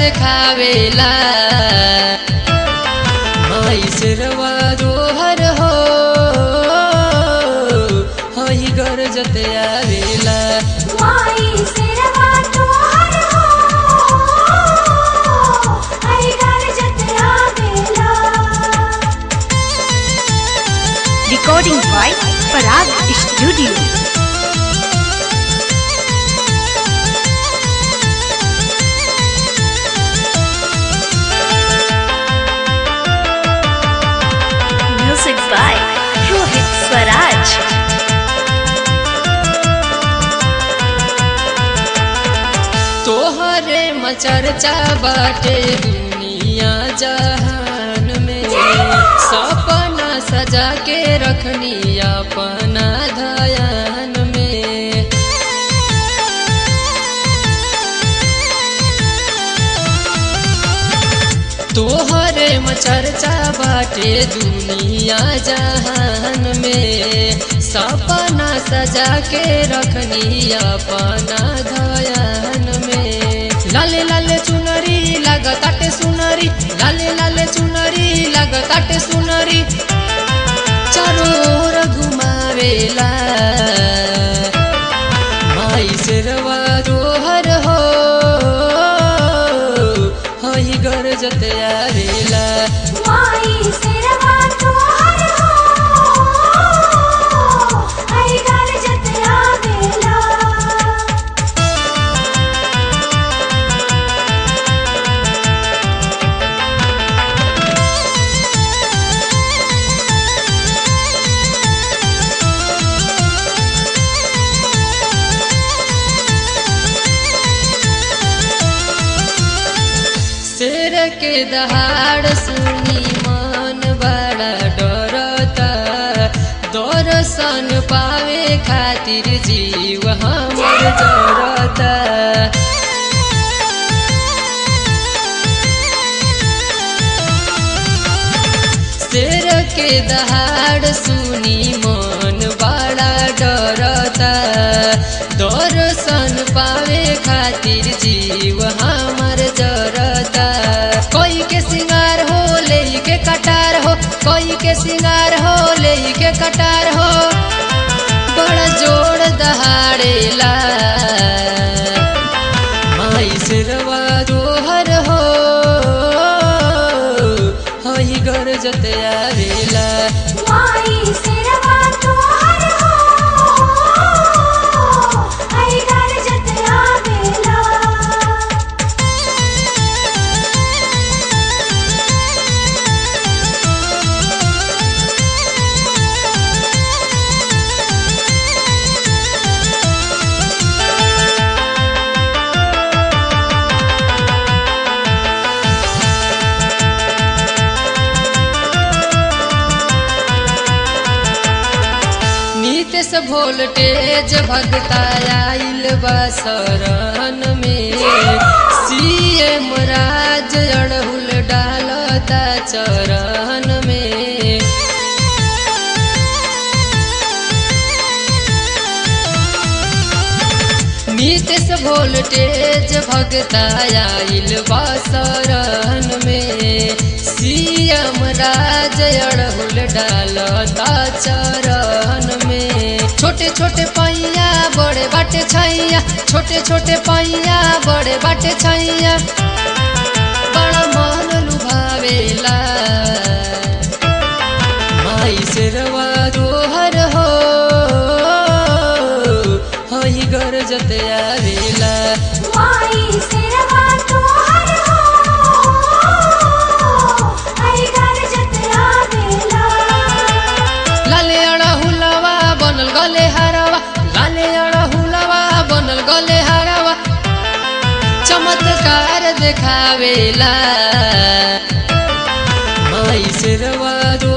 दिखावेला माई सिरवा जोहर हो हई गरजत आवेला माई सिरवा जोहर हो हई गरजत आवेला। Recording by Parag Studio. Music by Rohit Swaraj. तोहरे मचर्चा बाटे दुनिया जहान में सपना सजा के रखनी अपना ध्यान में तोहरे मचर्चा बाटे दुनिया जहान में सपना सजा के रखनी अपना ध्यान में लाले लाले चुनरी लगताटे सुनरी लाले लाले चुनरी लगताटे सुनरी चारों ओर घुमावेला माई सिरवा जोहर हो हई गरजत आवेला माई सिरवा जोहर हो हई गरजत आवेला। शेर के दहाड़ सुनी मन बड़ा डरता दर्शन पावे खातिर जीव हमर जरता शेर के दहाड़ सुनी मन बड़ा डरता दर्शन पावे खातिर जीव हमर जरता कोई के सिंगार हो ले के कटार हो कोई के सिंगार हो ले के कटार हो बड़ा जोड़ दहाड़ेला माई सिरवा जोहर हो हई गरजत आवेला माई सिरवा जोहर हो हई गरजत आवेला। नीतीश वोल्टेज भगता आइल बा शरण में सीएम राज अड़हुल डालता चरण में नीतीश वोल्टेज भगता आइल बा शरण में सीएम राज अड़हुल डालता चरण में छोटे छोटे पैया बड़े बाटे छैया छोटे छोटे पैया बड़े बाटे छैया बड़ा मन लुभावेला माई सिरवा जोहर हो हई गरजत आवेला माई सिरवा जोहर हो हई गरजत आवेला। लाले अड़हुलवा बनल गले हरवा लाले अड़हुलवा बनल गले हरवा चमत्कार दिखावेला माई सिरवा जो